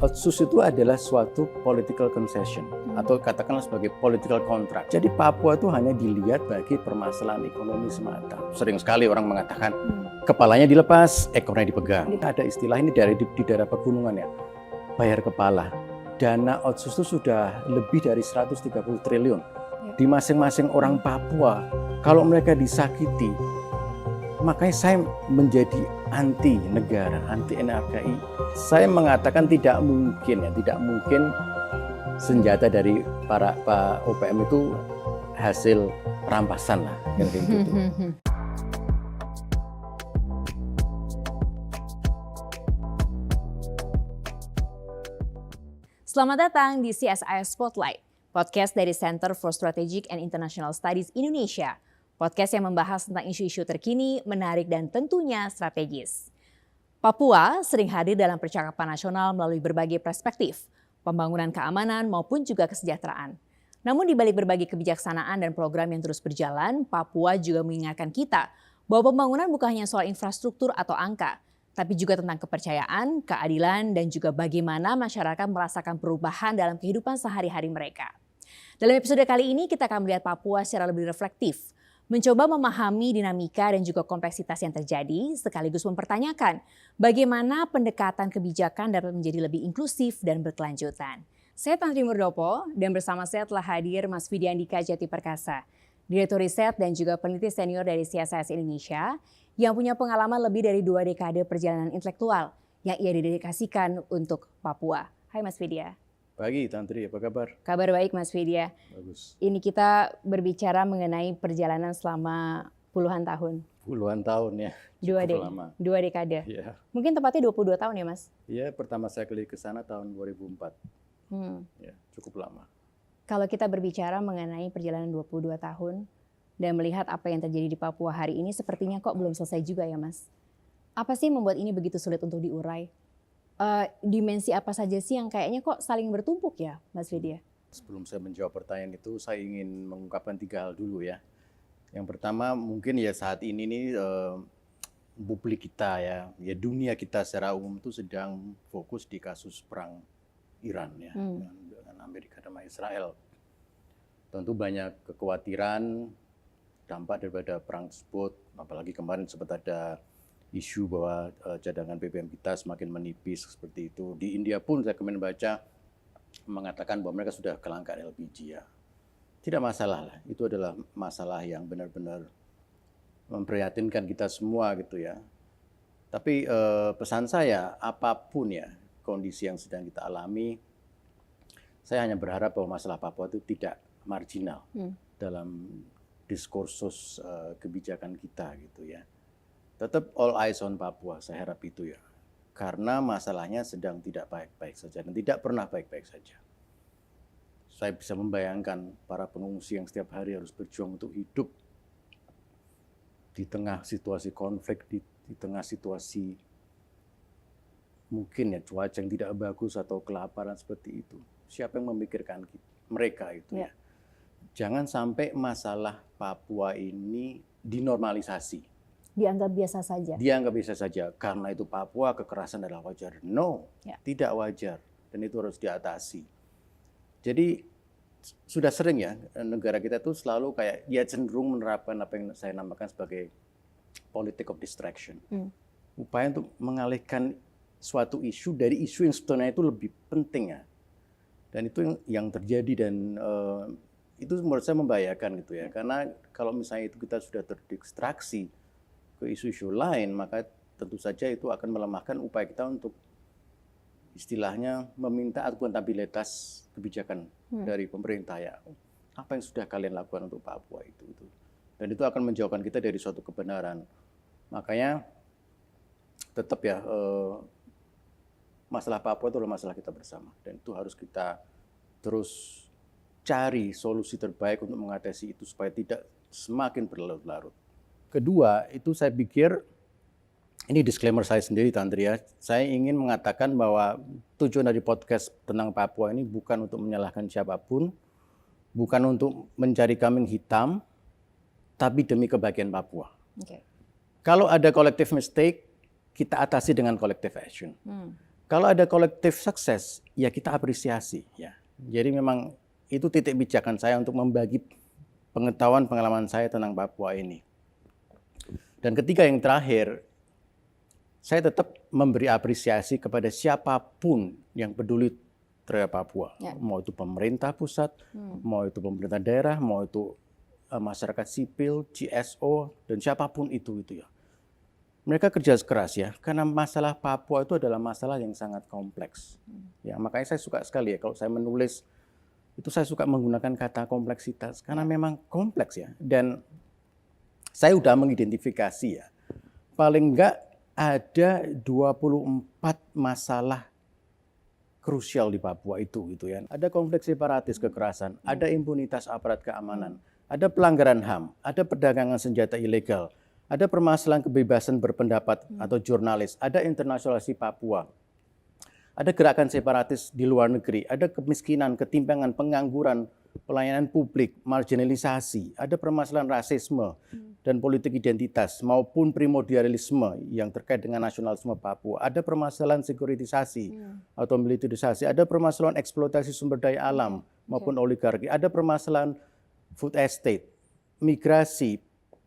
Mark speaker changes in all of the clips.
Speaker 1: Otsus itu adalah suatu political concession atau katakanlah sebagai political contract. Jadi Papua itu hanya dilihat bagi permasalahan ekonomi semata. Sering sekali orang mengatakan kepalanya dilepas, ekornya dipegang. Ada istilah ini dari di daerah pegunungan ya, bayar kepala. Dana Otsus itu sudah lebih dari 130 triliun di masing-masing orang Papua. Kalau mereka disakiti, makanya saya menjadi anti negara, anti NKRI. Saya mengatakan tidak mungkin senjata dari para OPM itu hasil rampasan lah. Gitu.
Speaker 2: Selamat datang di CSIS Spotlight, podcast dari Center for Strategic and International Studies Indonesia. Podcast yang membahas tentang isu-isu terkini, menarik, dan tentunya strategis. Papua sering hadir dalam percakapan nasional melalui berbagai perspektif, pembangunan keamanan maupun juga kesejahteraan. Namun di balik berbagai kebijaksanaan dan program yang terus berjalan, Papua juga mengingatkan kita bahwa pembangunan bukan hanya soal infrastruktur atau angka, tapi juga tentang kepercayaan, keadilan, dan juga bagaimana masyarakat merasakan perubahan dalam kehidupan sehari-hari mereka. Dalam episode kali ini kita akan melihat Papua secara lebih reflektif, mencoba memahami dinamika dan juga kompleksitas yang terjadi, sekaligus mempertanyakan bagaimana pendekatan kebijakan dapat menjadi lebih inklusif dan berkelanjutan. Saya Tantri Murdopo dan bersama saya telah hadir Mas Vidya Andika Jati Perkasa, Direktur Riset dan juga peneliti senior dari CSIS Indonesia yang punya pengalaman lebih dari 2 dekade perjalanan intelektual yang ia dedikasikan untuk Papua. Hai Mas Vidya.
Speaker 1: Pagi Tantri, apa kabar?
Speaker 2: Kabar baik Mas Vidya.
Speaker 1: Bagus.
Speaker 2: Ini kita berbicara mengenai perjalanan selama puluhan tahun.
Speaker 1: Puluhan tahun ya, lama.
Speaker 2: 2 dekade.
Speaker 1: Ya.
Speaker 2: Mungkin tepatnya 22 tahun ya Mas?
Speaker 1: Iya, pertama saya ke sana tahun 2004. Ya, cukup lama.
Speaker 2: Kalau kita berbicara mengenai perjalanan 22 tahun dan melihat apa yang terjadi di Papua hari ini, sepertinya kok belum selesai juga ya Mas? Apa sih membuat ini begitu sulit untuk diurai? Dimensi apa saja sih yang kayaknya kok saling bertumpuk ya Mas Vidya?
Speaker 1: Sebelum saya menjawab pertanyaan itu, saya ingin mengungkapkan 3 hal dulu ya. Yang pertama mungkin ya saat ini nih publik kita ya dunia kita secara umum itu sedang fokus di kasus perang Iran ya dengan Amerika dan Israel. Tentu banyak kekhawatiran dampak daripada perang tersebut, apalagi kemarin sempat ada isu bahwa cadangan BBM kita semakin menipis seperti itu. Di India pun saya kemarin baca mengatakan bahwa mereka sudah kelangkaan LPG ya. Tidak masalah lah, itu adalah masalah yang benar-benar memprihatinkan kita semua gitu ya. Tapi pesan saya, apapun ya kondisi yang sedang kita alami, saya hanya berharap bahwa masalah Papua itu tidak marginal dalam diskursus kebijakan kita gitu ya. Tetap all eyes on Papua, saya harap itu ya. Karena masalahnya sedang tidak baik-baik saja dan tidak pernah baik-baik saja. Saya bisa membayangkan para pengungsi yang setiap hari harus berjuang untuk hidup di tengah situasi konflik, di tengah situasi mungkin ya cuaca yang tidak bagus atau kelaparan seperti itu. Siapa yang memikirkan mereka itu ya? Jangan sampai masalah Papua ini dinormalisasi.
Speaker 2: Dianggap biasa saja.
Speaker 1: Dianggap biasa saja karena itu Papua kekerasan adalah wajar. No, tidak wajar dan itu harus diatasi. Jadi sudah sering ya negara kita tuh selalu kayak dia cenderung menerapkan apa yang saya namakan sebagai politic of distraction. Upaya untuk mengalihkan suatu isu dari isu yang sebetulnya itu lebih penting ya. Dan itu yang terjadi dan itu menurut saya membahayakan gitu ya. Karena kalau misalnya itu kita sudah terdistraksi ke isu-isu lain, maka tentu saja itu akan melemahkan upaya kita untuk istilahnya meminta akuntabilitas kebijakan dari pemerintah ya. Apa yang sudah kalian lakukan untuk Papua itu. Dan itu akan menjauhkan kita dari suatu kebenaran. Makanya tetap ya masalah Papua itu adalah masalah kita bersama dan itu harus kita terus cari solusi terbaik untuk mengatasi itu supaya tidak semakin berlarut-larut. Kedua, itu saya pikir, ini disclaimer saya sendiri Tantri ya, saya ingin mengatakan bahwa tujuan dari podcast tentang Papua ini bukan untuk menyalahkan siapapun, bukan untuk mencari kambing hitam, tapi demi kebahagiaan Papua. Kalau ada collective mistake, kita atasi dengan collective action. Kalau ada kolektif sukses, ya kita apresiasi. Ya. Jadi memang itu titik pijakan saya untuk membagi pengetahuan pengalaman saya tentang Papua ini. Dan ketiga yang terakhir, saya tetap memberi apresiasi kepada siapapun yang peduli terhadap Papua.
Speaker 2: Ya.
Speaker 1: Mau itu pemerintah pusat, mau itu pemerintah daerah, mau itu masyarakat sipil, GSO, dan siapapun itu ya. Mereka kerja keras ya, karena masalah Papua itu adalah masalah yang sangat kompleks. Ya, makanya saya suka sekali ya kalau saya menulis itu saya suka menggunakan kata kompleksitas karena memang kompleks ya. Dan saya sudah mengidentifikasi ya, paling enggak ada 24 masalah krusial di Papua itu gitu ya. Ada konflik separatis kekerasan, ada impunitas aparat keamanan, ada pelanggaran HAM, ada perdagangan senjata ilegal, ada permasalahan kebebasan berpendapat atau jurnalis, ada internasionalisasi Papua, ada gerakan separatis di luar negeri, ada kemiskinan, ketimpangan, pengangguran, pelayanan publik, marginalisasi, ada permasalahan rasisme dan politik identitas maupun primordialisme yang terkait dengan nasionalisme Papua, ada permasalahan sekuritisasi atau militerisasi, ada permasalahan eksploitasi sumber daya alam maupun oligarki, ada permasalahan food estate, migrasi,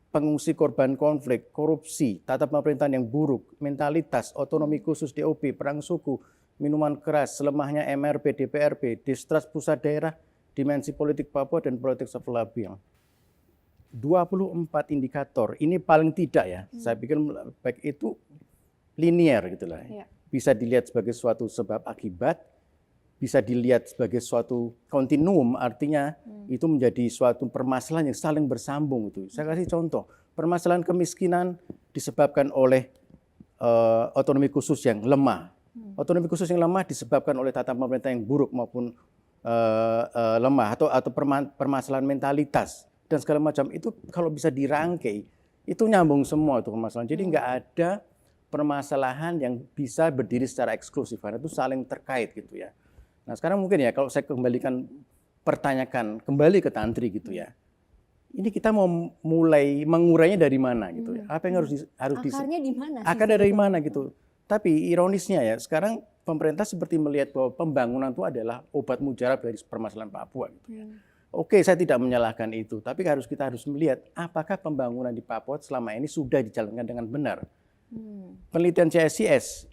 Speaker 1: pengungsi korban konflik, korupsi, tata pemerintahan yang buruk, mentalitas, otonomi khusus DOP, perang suku, minuman keras, lemahnya MRP, DPRP, distrust pusat daerah, dimensi politik Papua, dan politik labiang. 24 indikator, ini paling tidak ya, saya pikir baik itu linier gitu lah. Ya. Bisa dilihat sebagai suatu sebab akibat, bisa dilihat sebagai suatu kontinuum, artinya itu menjadi suatu permasalahan yang saling bersambung. Itu. Saya kasih contoh, permasalahan kemiskinan disebabkan oleh otonomi khusus yang lemah. Otonomi khusus yang lemah disebabkan oleh tata pemerintah yang buruk maupun lemah, atau permasalahan mentalitas dan segala macam. Itu kalau bisa dirangkai, itu nyambung semua itu permasalahan. Jadi nggak ada permasalahan yang bisa berdiri secara eksklusif, karena itu saling terkait gitu ya. Nah sekarang mungkin ya kalau saya pertanyakan kembali ke Tantri gitu ya. Ini kita mau mulai mengurainya dari mana gitu ya. Apa yang harus
Speaker 2: akarnya di mana?
Speaker 1: Akarnya dari mana gitu. Tapi ironisnya ya sekarang pemerintah seperti melihat bahwa pembangunan itu adalah obat mujarab dari permasalahan Papua gitu ya. Oke, saya tidak menyalahkan itu, tapi kita harus melihat apakah pembangunan di Papua selama ini sudah dijalankan dengan benar. Penelitian CSIS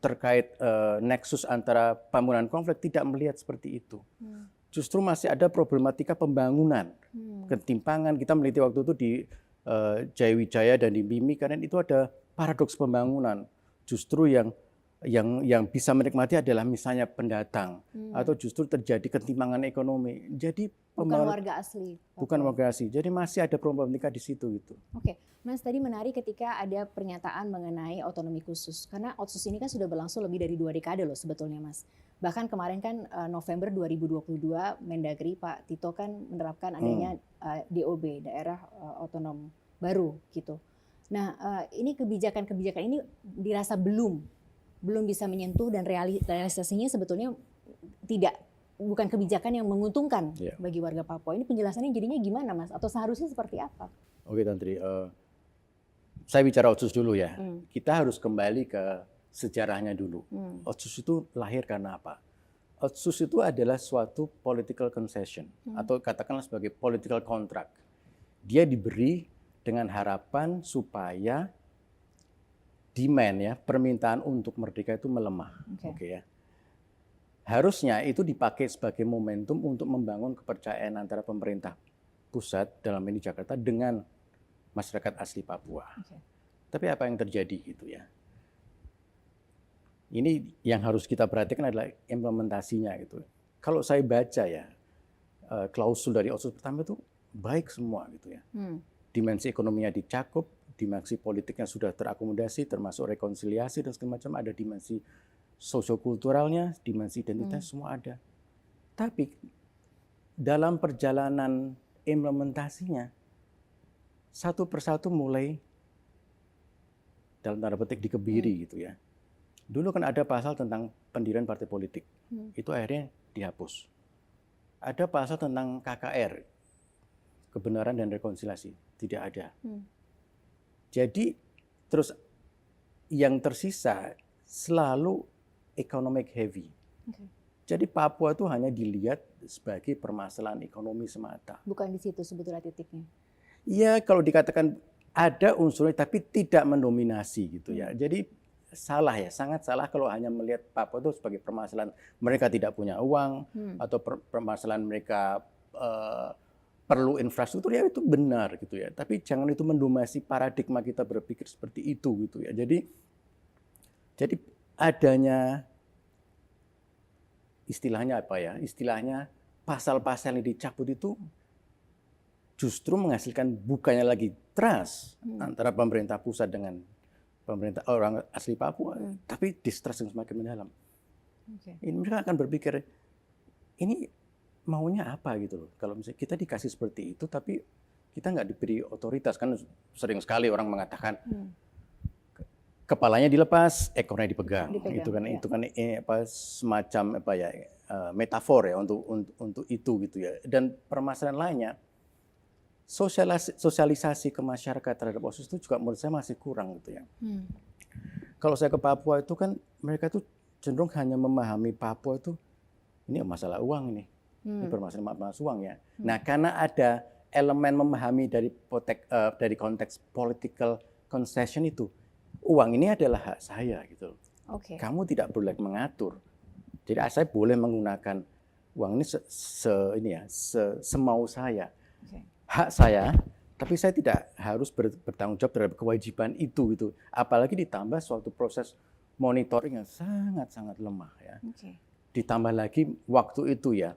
Speaker 1: terkait nexus antara pembangunan konflik tidak melihat seperti itu. Justru masih ada problematika pembangunan, ketimpangan. Kita meneliti waktu itu di Jayawijaya dan di Mimi, karena itu ada paradoks pembangunan. Justru yang bisa menikmati adalah misalnya pendatang, atau justru terjadi ketimpangan ekonomi. Jadi
Speaker 2: bukan warga asli.
Speaker 1: Bukan warga asli. Jadi masih ada problematika di situ gitu.
Speaker 2: Oke, Mas tadi menarik ketika ada pernyataan mengenai otonomi khusus, karena Otsus ini kan sudah berlangsung lebih dari 2 dekade loh sebetulnya Mas. Bahkan kemarin kan November 2022 Mendagri Pak Tito kan menerapkan adanya DOB, daerah otonom baru gitu. Nah ini kebijakan-kebijakan ini dirasa belum bisa menyentuh, dan realisasinya sebetulnya bukan kebijakan yang menguntungkan bagi warga Papua. Ini penjelasannya jadinya gimana Mas? Atau seharusnya seperti apa?
Speaker 1: Oke Tantri, saya bicara Otsus dulu ya. Kita harus kembali ke sejarahnya dulu. Otsus itu lahir karena apa? Otsus itu adalah suatu political concession, atau katakanlah sebagai political contract. Dia diberi dengan harapan supaya demand ya, permintaan untuk merdeka itu melemah. Oke ya. Harusnya itu dipakai sebagai momentum untuk membangun kepercayaan antara pemerintah pusat, dalam ini Jakarta, dengan masyarakat asli Papua. Tapi apa yang terjadi gitu ya? Ini yang harus kita perhatikan adalah implementasinya gitu. Kalau saya baca ya, klausul dari Otsus pertama itu baik semua gitu ya. Dimensi ekonominya dicakup, dimensi politiknya sudah terakomodasi, termasuk rekonsiliasi dan segala macam, ada dimensi sosiokulturalnya, dimensi identitas, semua ada. Tapi dalam perjalanan implementasinya, satu persatu mulai dalam tanda petik dikebiri gitu ya. Dulu kan ada pasal tentang pendirian partai politik, itu akhirnya dihapus. Ada pasal tentang KKR, kebenaran dan rekonsiliasi, tidak ada. Jadi terus yang tersisa selalu economic heavy.
Speaker 2: Oke.
Speaker 1: Jadi Papua itu hanya dilihat sebagai permasalahan ekonomi semata.
Speaker 2: Bukan di situ sebetulnya titiknya.
Speaker 1: Ya kalau dikatakan ada unsurnya tapi tidak mendominasi gitu ya. Jadi salah ya, sangat salah kalau hanya melihat Papua itu sebagai permasalahan mereka tidak punya uang atau permasalahan mereka perlu infrastruktur, ya itu benar gitu ya. Tapi jangan itu mendominasi paradigma kita berpikir seperti itu gitu ya. Jadi adanya istilahnya apa ya? Istilahnya pasal-pasal yang dicabut itu justru menghasilkan bukannya lagi trust antara pemerintah pusat dengan pemerintah orang asli Papua, tapi distrust yang semakin mendalam. Ini mereka akan berpikir ini maunya apa gitu loh. Kalau misalnya kita dikasih seperti itu, tapi kita nggak diberi otoritas, kan sering sekali orang mengatakan kepalanya dilepas, ekornya dipegang. Itu kan semacam apa ya metafor ya untuk itu gitu ya. Dan permasalahan lainnya, sosialisasi ke masyarakat terhadap OSIS itu juga menurut saya masih kurang gitu ya. Kalau saya ke Papua itu kan mereka tuh cenderung hanya memahami Papua itu ini masalah uang ini permasalahan masalah uang ya. Nah karena ada elemen memahami dari konteks political concession itu, uang ini adalah hak saya gitu. Kamu tidak boleh mengatur. Jadi saya boleh menggunakan uang ini semau saya. Hak saya, tapi saya tidak harus bertanggung jawab terhadap kewajiban itu gitu. Apalagi ditambah suatu proses monitoring yang sangat-sangat lemah ya. Ditambah lagi waktu itu ya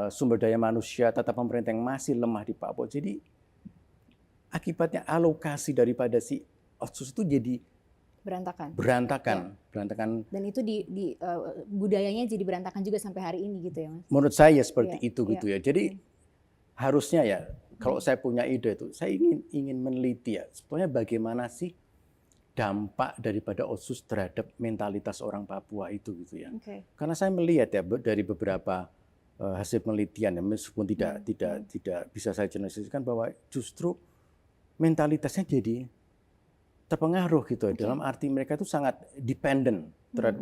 Speaker 1: sumber daya manusia tata pemerintah yang masih lemah di Papua. Jadi akibatnya alokasi daripada si otsus itu jadi berantakan.
Speaker 2: Dan itu budayanya jadi berantakan juga sampai hari ini gitu ya Mas.
Speaker 1: Menurut saya seperti itu gitu ya. Jadi harusnya ya kalau saya punya ide itu, saya ingin meneliti ya sebetulnya bagaimana sih dampak daripada OSUS terhadap mentalitas orang Papua itu gitu ya. Karena saya melihat ya dari beberapa hasil penelitian ya, meskipun tidak bisa saya generalisasikan bahwa justru mentalitasnya jadi terpengaruh gitu ya. Dalam arti mereka itu sangat dependent terhadap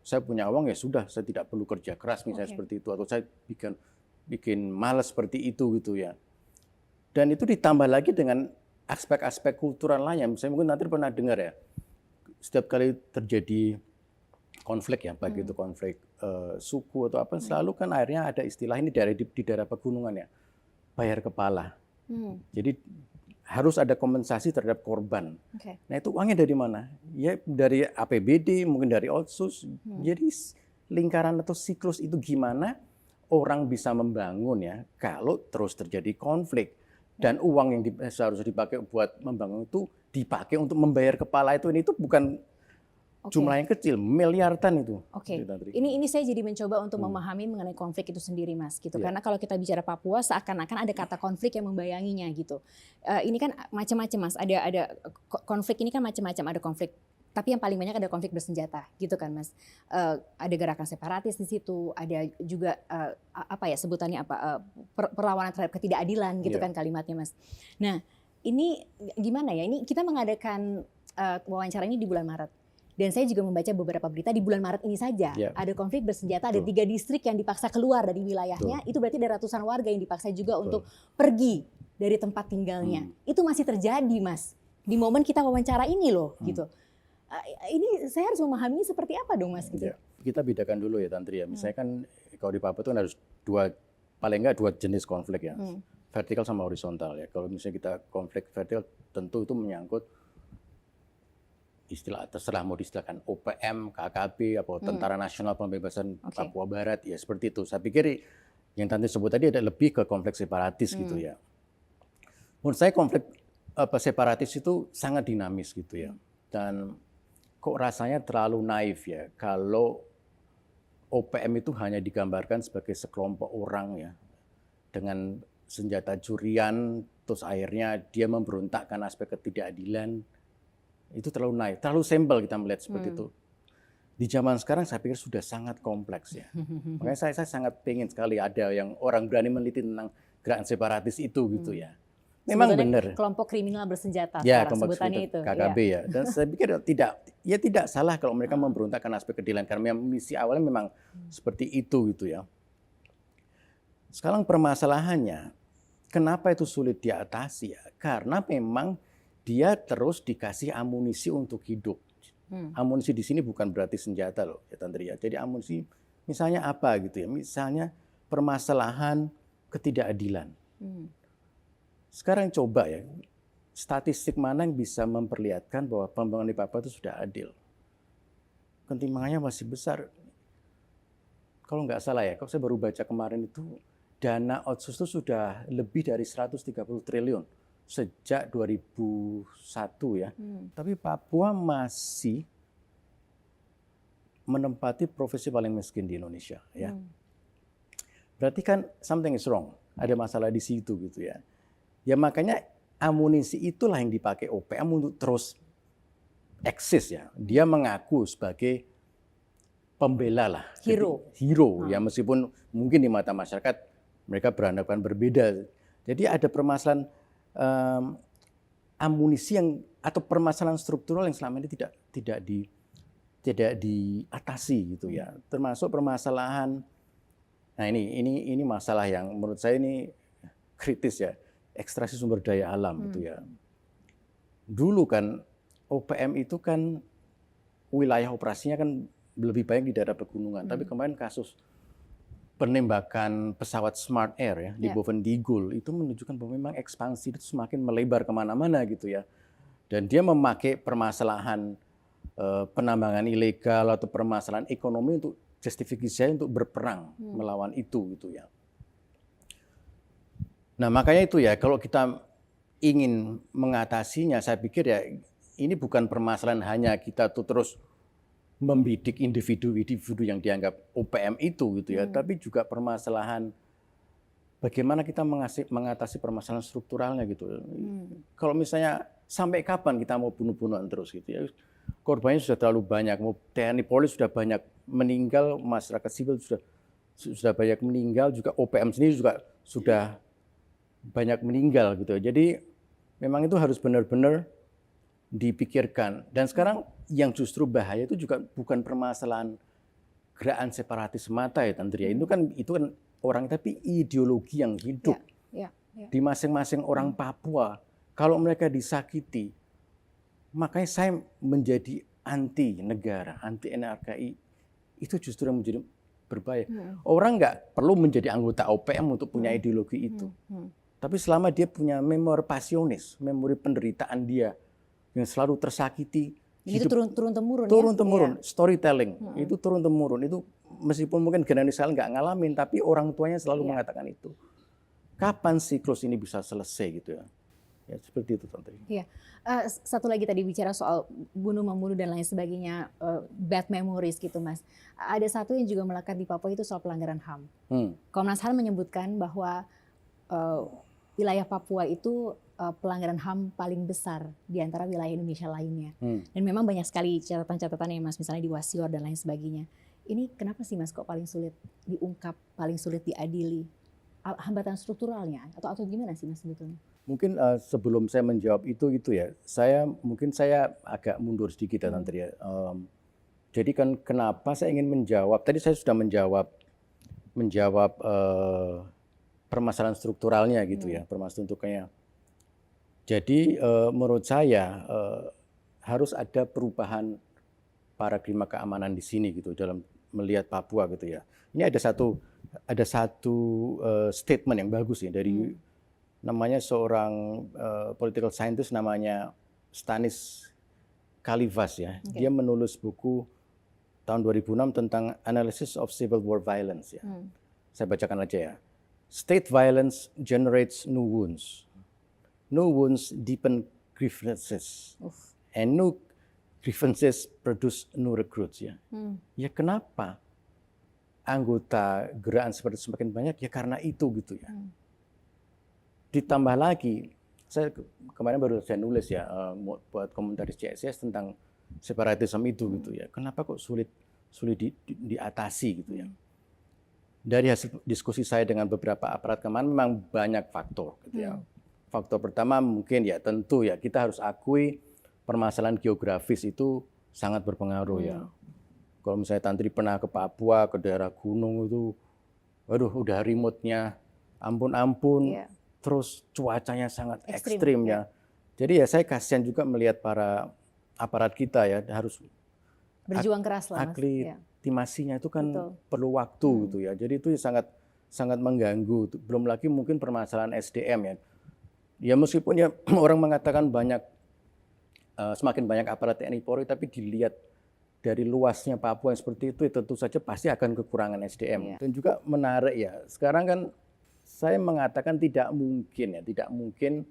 Speaker 1: saya punya uang ya sudah, saya tidak perlu kerja keras misalnya seperti itu, atau saya bikin malas seperti itu gitu ya. Dan itu ditambah lagi dengan aspek-aspek kultural lainnya. Misalnya mungkin nanti pernah dengar ya, setiap kali terjadi konflik ya, baik itu konflik suku atau apa, selalu kan akhirnya ada istilah ini di daerah pegunungan ya, bayar kepala. Jadi harus ada kompensasi terhadap korban. Nah itu uangnya dari mana? Ya dari APBD, mungkin dari OSUS. Jadi lingkaran atau siklus itu gimana orang bisa membangun ya kalau terus terjadi konflik. Dan uang yang seharusnya dipakai buat membangun itu dipakai untuk membayar kepala itu. Ini bukan jumlah yang kecil, miliaran itu.
Speaker 2: Ini saya jadi mencoba untuk memahami mengenai konflik itu sendiri Mas gitu. Karena kalau kita bicara Papua seakan-akan ada kata konflik yang membayanginya gitu. Ini kan macam-macam Mas. Ada konflik ini kan macam-macam, ada konflik. Tapi yang paling banyak ada konflik bersenjata, gitu kan Mas. Ada gerakan separatis di situ, ada juga sebutannya perlawanan terhadap ketidakadilan, gitu kan kalimatnya Mas. Nah, ini gimana ya? Ini kita mengadakan wawancara ini di bulan Maret. Dan saya juga membaca beberapa berita di bulan Maret ini saja. Ada konflik bersenjata, ada 3 distrik yang dipaksa keluar dari wilayahnya. Itu berarti ada ratusan warga yang dipaksa juga untuk pergi dari tempat tinggalnya. Itu masih terjadi Mas. Di momen kita wawancara ini loh, gitu. Ini saya harus memahami seperti apa dong Mas gitu.
Speaker 1: Kita bedakan dulu ya Tantri ya. Misalnya kan kalau di Papua itu kan harus paling enggak 2 jenis konflik ya. Vertikal sama horizontal ya. Kalau misalnya kita konflik vertikal tentu itu menyangkut istilah terserah mau diistilahkan OPM, KKB, atau Tentara Nasional Pembebasan Papua Barat ya seperti itu. Saya pikir yang Tantri sebut tadi ada lebih ke konflik separatis gitu ya. Menurut saya konflik separatis itu sangat dinamis gitu ya. Dan kok rasanya terlalu naif ya kalau OPM itu hanya digambarkan sebagai sekelompok orang ya dengan senjata curian, terus akhirnya dia memberontakkan aspek ketidakadilan. Itu terlalu naif, terlalu simpel kita melihat seperti itu. Di zaman sekarang saya pikir sudah sangat kompleks ya. Makanya saya sangat pengen sekali ada yang orang berani meneliti tentang gerakan separatis itu gitu ya. Memang
Speaker 2: Sebutannya
Speaker 1: benar.
Speaker 2: kelompok kriminal bersenjata
Speaker 1: Ya,
Speaker 2: sekarang sebutannya itu.
Speaker 1: KKB ya. Dan saya pikir tidak salah kalau mereka memberontakkan aspek keadilan karena misi awalnya memang seperti itu gitu ya. Sekarang permasalahannya, kenapa itu sulit diatasi ya? Karena memang dia terus dikasih amunisi untuk hidup. Amunisi di sini bukan berarti senjata loh, ya Tantri ya. Jadi amunisi misalnya apa gitu ya? Misalnya permasalahan ketidakadilan. Sekarang coba ya, statistik mana yang bisa memperlihatkan bahwa pembangunan di Papua itu sudah adil? Ketimpangannya masih besar. Kalau nggak salah ya, kalau saya baru baca kemarin itu, dana otsus itu sudah lebih dari 130 triliun sejak 2001 ya. Tapi Papua masih menempati provinsi paling miskin di Indonesia ya. Berarti kan something is wrong, ada masalah di situ gitu ya. Ya makanya amunisi itulah yang dipakai OPM untuk terus eksis ya. Dia mengaku sebagai pembela lah.
Speaker 2: Hero.
Speaker 1: Jadi, hero ya, meskipun mungkin di mata masyarakat mereka beranggapan berbeda. Jadi ada permasalahan amunisi yang atau permasalahan struktural yang selama ini tidak diatasi gitu ya. Termasuk permasalahan, nah ini masalah yang menurut saya ini kritis ya. Ekstraksi sumber daya alam gitu ya. Dulu kan OPM itu kan wilayah operasinya kan lebih banyak di daerah pegunungan. Tapi kemarin kasus penembakan pesawat Smart Air ya di Bovendigul itu menunjukkan bahwa memang ekspansi itu semakin melebar kemana-mana gitu ya. Dan dia memakai permasalahan penambangan ilegal atau permasalahan ekonomi untuk justifikasi untuk berperang melawan itu gitu ya. Nah makanya itu ya, kalau kita ingin mengatasinya, saya pikir ya ini bukan permasalahan hanya kita tuh terus membidik individu-individu yang dianggap OPM itu gitu ya, tapi juga permasalahan bagaimana kita mengatasi permasalahan strukturalnya gitu. Kalau misalnya sampai kapan kita mau bunuh-bunuhan terus gitu ya, korbannya sudah terlalu banyak, TNI Polri sudah banyak meninggal, masyarakat sipil sudah banyak meninggal, juga OPM sendiri juga sudah banyak meninggal gitu. Jadi memang itu harus benar-benar dipikirkan. Dan sekarang yang justru bahaya itu juga bukan permasalahan gerakan separatis semata ya Tantri. Itu kan orang, tapi ideologi yang hidup di masing-masing orang Papua. Kalau mereka disakiti, makanya saya menjadi anti negara, anti NRKI. Itu justru yang menjadi berbahaya. Orang nggak perlu menjadi anggota OPM untuk punya ideologi itu. Tapi selama dia punya memori pasionis, memori penderitaan dia yang selalu tersakiti,
Speaker 2: itu turun-temurun
Speaker 1: turun-temurun, storytelling, itu turun-temurun. Itu meskipun mungkin generasi nggak ngalamin, tapi orang tuanya selalu mengatakan itu. Kapan siklus ini bisa selesai gitu ya? Ya seperti itu Tantri.
Speaker 2: Iya. Satu lagi tadi bicara soal bunuh-membunuh dan lain sebagainya, bad memories gitu Mas. Ada satu yang juga melekat di Papua itu soal pelanggaran HAM. Komnas HAM menyebutkan bahwa wilayah Papua itu pelanggaran HAM paling besar di antara wilayah Indonesia lainnya. Dan memang banyak sekali catatan-catatannya Mas, misalnya di Wasior dan lain sebagainya. Ini kenapa sih Mas kok paling sulit diungkap, paling sulit diadili? Hambatan strukturalnya atau gimana sih Mas sebetulnya?
Speaker 1: Mungkin sebelum saya menjawab itu gitu ya, saya agak mundur sedikit ya Tantri ya. Jadi kan kenapa saya ingin menjawab, tadi saya sudah menjawab permasalahan strukturalnya gitu ya, permasalahan untuknya. Jadi menurut saya harus ada perubahan paradigma keamanan di sini gitu dalam melihat Papua gitu ya. Ini ada satu statement yang bagus ya dari namanya seorang political scientist namanya Stanis Kalivas ya. Dia menulis buku tahun 2006 tentang Analysis of Civil War Violence ya. Saya bacakan aja ya. State violence generates new wounds. New wounds deepen grievances. And new grievances produce new recruits ya. Ya kenapa anggota gerakan seperti itu semakin banyak? Ya karena itu gitu ya. Ditambah lagi, saya kemarin baru saya nulis ya buat komentaris CSS tentang separatisme itu gitu ya. Kenapa kok sulit diatasi gitu ya? Dari hasil diskusi saya dengan beberapa aparat keamanan memang banyak faktor gitu ya. faktor pertama mungkin ya tentu ya kita harus akui permasalahan geografis itu sangat berpengaruh ya. Kalau misalnya Tantri pernah ke Papua, ke daerah gunung itu, waduh udah remote-nya ampun-ampun, terus cuacanya sangat ekstrim ya. Jadi ya saya kasihan juga melihat para aparat kita ya harus
Speaker 2: berjuang keras lah Mas.
Speaker 1: Aklimatisasinya itu kan perlu waktu gitu ya. Jadi itu sangat mengganggu. Belum lagi mungkin permasalahan SDM ya. Ya meskipun ya orang mengatakan semakin banyak aparat TNI Polri, tapi dilihat dari luasnya Papua yang seperti itu, tentu saja pasti akan kekurangan SDM. Dan juga menarik ya, sekarang kan saya mengatakan tidak mungkin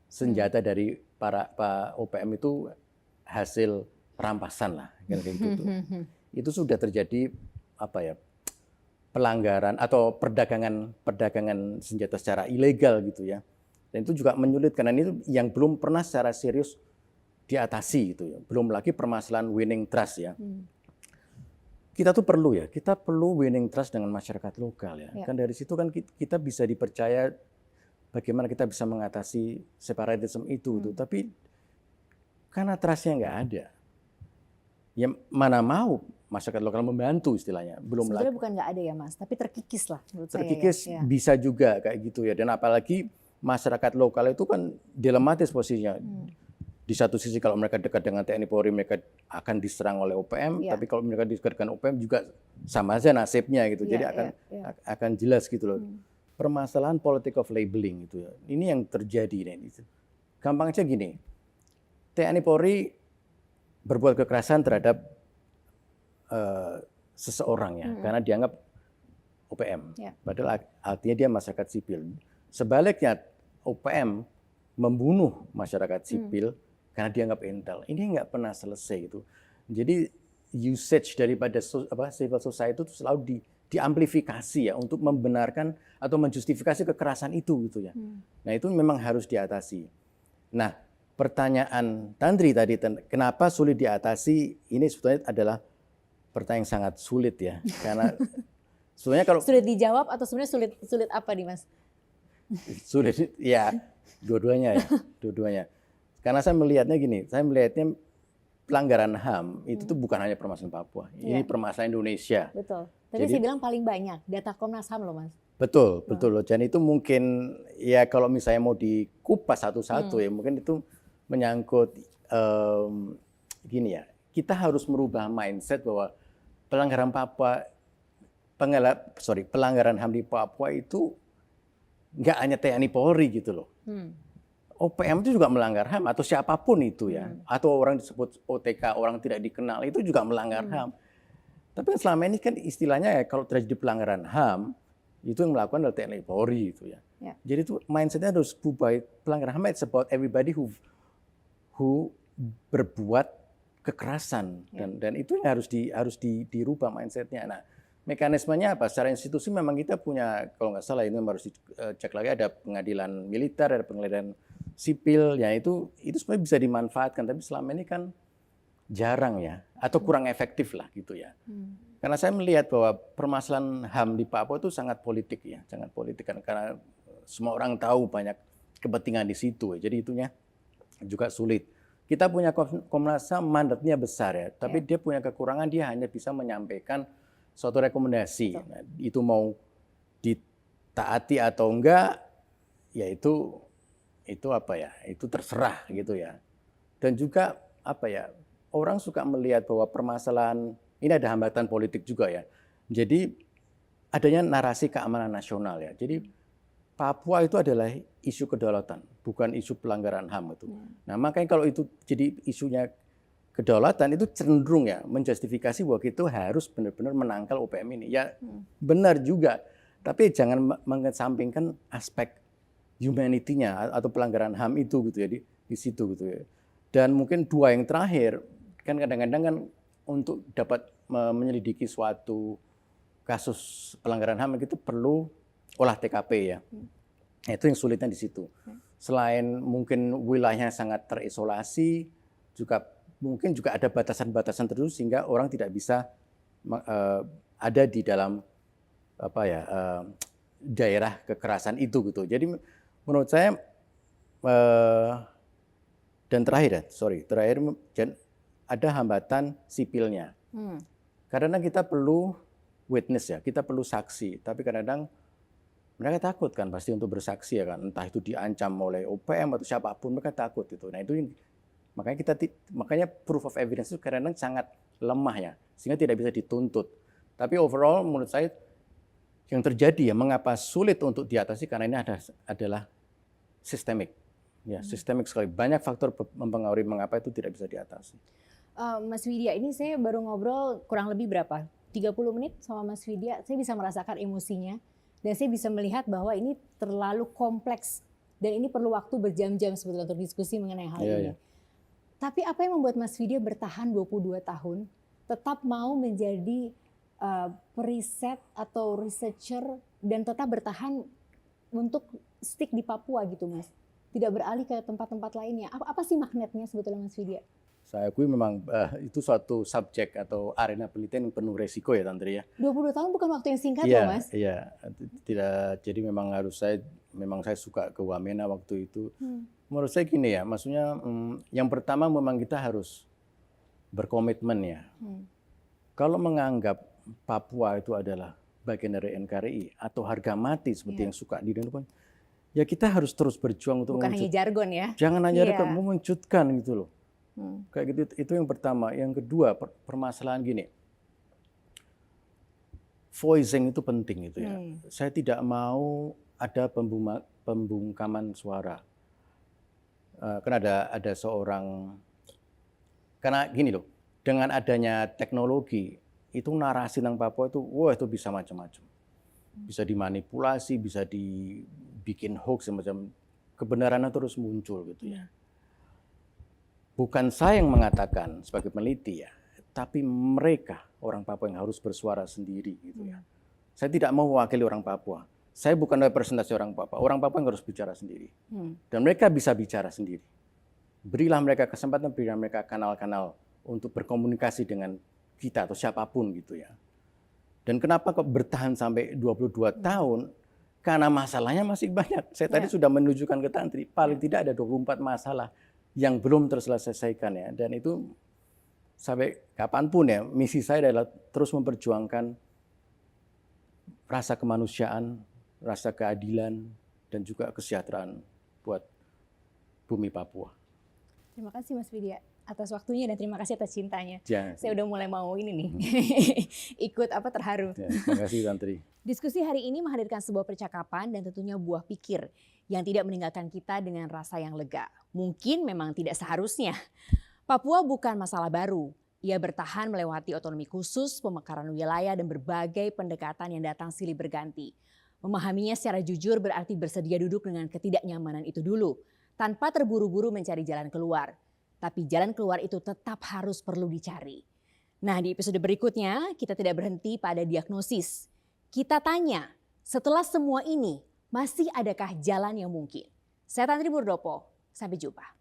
Speaker 1: senjata dari para OPM itu hasil rampasan lah, kayak gitu. Itu sudah terjadi pelanggaran atau perdagangan senjata secara ilegal gitu ya. Dan itu juga menyulitkan, dan itu yang belum pernah secara serius diatasi gitu ya. Belum lagi permasalahan winning trust ya. Kita tuh perlu winning trust dengan masyarakat lokal ya. Kan dari situ kan kita bisa dipercaya bagaimana kita bisa mengatasi separatisme itu. Tapi karena trustnya nggak ada, ya mana mau masyarakat lokal membantu istilahnya. Belum
Speaker 2: sebenarnya
Speaker 1: lagi.
Speaker 2: Bukan nggak ada ya Mas, tapi terkikis lah menurut
Speaker 1: terkikis
Speaker 2: saya.
Speaker 1: Bisa juga kayak gitu ya. Dan apalagi masyarakat lokal itu kan dilematis posisinya. Di satu sisi kalau mereka dekat dengan TNI Polri mereka akan diserang oleh OPM, tapi kalau mereka dekat dengan OPM juga sama aja nasibnya gitu. Jadi akan jelas gitu loh. Permasalahan politik of labeling gitu ya. Ini yang terjadi nih. Gampang aja gini. TNI Polri berbuat kekerasan terhadap seseorang ya, karena dianggap OPM. Padahal artinya dia masyarakat sipil. Sebaliknya OPM membunuh masyarakat sipil karena dianggap intel. Ini nggak pernah selesai itu. Jadi usage daripada civil society itu selalu diamplifikasi ya untuk membenarkan atau menjustifikasi kekerasan itu gitu ya. Nah itu memang harus diatasi. Nah pertanyaan Tantri tadi kenapa sulit diatasi, ini sebetulnya adalah pertanyaan yang sangat sulit ya. Karena sebenarnya kalau
Speaker 2: sulit dijawab atau sebenarnya sulit apa nih Mas?
Speaker 1: Sulit ya, dua-duanya. Karena saya melihatnya gini, pelanggaran HAM itu tuh bukan hanya permasalahan Papua, ini permasalahan Indonesia.
Speaker 2: Betul. Tadi saya bilang paling banyak data Komnas HAM loh Mas.
Speaker 1: Betul loh. Dan itu mungkin ya kalau misalnya mau dikupas satu-satu ya mungkin itu menyangkut gini ya. Kita harus merubah mindset bahwa pelanggaran HAM di Papua itu nggak hanya TNI Polri gitu loh. OPM itu juga melanggar HAM atau siapapun itu ya. Atau orang disebut OTK, orang tidak dikenal, itu juga melanggar HAM. Tapi selama ini kan istilahnya ya kalau terjadi pelanggaran HAM, itu yang melakukan adalah TNI Polri itu ya. Jadi itu mindsetnya harus berubah. Pelanggaran HAM it's about everybody who berbuat kekerasan dan itu yang harus dirubah mindsetnya. Nah, mekanismenya apa? Secara institusi memang kita punya, kalau nggak salah ini harus dicek lagi, ada pengadilan militer, ada pengadilan sipil, ya itu sebenarnya bisa dimanfaatkan, tapi selama ini kan jarang ya, atau kurang efektif lah gitu ya. Karena saya melihat bahwa permasalahan HAM di Papua itu sangat politik ya, sangat politik kan, karena semua orang tahu banyak kepentingan di situ, ya. Jadi itunya juga sulit. Kita punya Komnas HAM, mandatnya besar ya, tapi dia punya kekurangan, dia hanya bisa menyampaikan suatu rekomendasi. Nah, itu mau ditaati atau enggak, ya itu terserah gitu ya. Dan juga orang suka melihat bahwa permasalahan ini ada hambatan politik juga ya. Jadi adanya narasi keamanan nasional ya. Jadi Papua itu adalah isu kedaulatan, bukan isu pelanggaran HAM itu. Nah, makanya kalau itu jadi isunya kedaulatan, itu cenderung ya menjustifikasi bahwa itu harus benar-benar menangkal OPM ini. Ya benar juga, tapi jangan mengesampingkan aspek humanity-nya atau pelanggaran HAM itu gitu ya di situ gitu ya. Dan mungkin dua yang terakhir, kan kadang-kadang kan untuk dapat menyelidiki suatu kasus pelanggaran HAM itu perlu olah TKP ya. Nah, itu yang sulitnya di situ. Selain mungkin wilayahnya sangat terisolasi, mungkin juga ada batasan-batasan tertentu sehingga orang tidak bisa ada di dalam daerah kekerasan itu gitu. Jadi menurut saya eh, dan terakhir ada hambatan sipilnya. Kadang-kadang kita perlu witness ya, kita perlu saksi, tapi kadang-kadang mereka takut kan pasti untuk bersaksi ya kan, entah itu diancam oleh OPM atau siapapun, mereka takut itu. Nah itu makanya proof of evidence itu kadang-kadang sangat lemah ya, sehingga tidak bisa dituntut. Tapi overall menurut saya yang terjadi ya, mengapa sulit untuk diatasi karena ini adalah sistemik. Ya, sistemik sekali. Banyak faktor mempengaruhi mengapa itu tidak bisa diatasi.
Speaker 2: Mas Widya, ini saya baru ngobrol kurang lebih berapa? 30 menit sama Mas Widya, saya bisa merasakan emosinya dan saya bisa melihat bahwa ini terlalu kompleks dan ini perlu waktu berjam-jam sebetulnya untuk diskusi mengenai hal ini. Tapi apa yang membuat Mas Widya bertahan 22 tahun, tetap mau menjadi periset atau researcher dan tetap bertahan untuk stick di Papua gitu Mas? Tidak beralih ke tempat-tempat lainnya. Apa sih magnetnya sebetulnya Mas Widya?
Speaker 1: Saya akui memang itu suatu subjek atau arena penelitian yang penuh resiko ya Tantri ya.
Speaker 2: 20 tahun bukan waktu yang singkat loh Mas.
Speaker 1: Iya, tidak. Jadi memang saya suka ke Wamena waktu itu. Menurut saya gini ya, maksudnya yang pertama memang kita harus berkomitmen ya. Kalau menganggap Papua itu adalah bagian dari NKRI atau harga mati seperti yang suka di Indonesia, ya kita harus terus berjuang untuk
Speaker 2: bukan hanya jargon ya.
Speaker 1: Jangan hanya mewujudkan gitu loh. Kayak gitu, itu yang pertama. Yang kedua, permasalahan gini. Voicing itu penting itu ya. Saya tidak mau ada pembungkaman suara. Karena ada seorang, karena gini loh, dengan adanya teknologi, itu narasi tentang Papua itu, itu bisa macam-macam. Bisa dimanipulasi, bisa dibikin hoax, semacam kebenarannya terus muncul gitu ya. Bukan saya yang mengatakan sebagai peneliti ya, tapi mereka orang Papua yang harus bersuara sendiri gitu ya. Saya tidak mau mewakili orang Papua. Saya bukan representasi orang Papua. Orang Papua yang harus bicara sendiri. Dan mereka bisa bicara sendiri. Berilah mereka kesempatan, berilah mereka kanal-kanal untuk berkomunikasi dengan kita atau siapapun gitu ya. Dan kenapa kok bertahan sampai 22 tahun? Karena masalahnya masih banyak. Saya tadi sudah menunjukkan ke Tantri, paling tidak ada 24 masalah yang belum terselesaikan ya. Dan itu sampai kapanpun ya, misi saya adalah terus memperjuangkan rasa kemanusiaan, rasa keadilan, dan juga kesejahteraan buat bumi Papua.
Speaker 2: Terima kasih Mas Widya atas waktunya dan terima kasih atas cintanya.
Speaker 1: Ya.
Speaker 2: Saya udah mulai mau ini nih, ikut terharu.
Speaker 1: Ya, terima kasih Tantri.
Speaker 2: Diskusi hari ini menghadirkan sebuah percakapan dan tentunya buah pikir yang tidak meninggalkan kita dengan rasa yang lega. Mungkin memang tidak seharusnya. Papua bukan masalah baru. Ia bertahan melewati otonomi khusus, pemekaran wilayah dan berbagai pendekatan yang datang silih berganti. Memahaminya secara jujur berarti bersedia duduk dengan ketidaknyamanan itu dulu, tanpa terburu-buru mencari jalan keluar. Tapi jalan keluar itu tetap harus perlu dicari. Nah, di episode berikutnya kita tidak berhenti pada diagnosis. Kita tanya, setelah semua ini masih adakah jalan yang mungkin? Saya Tantri Murdopo, sampai jumpa.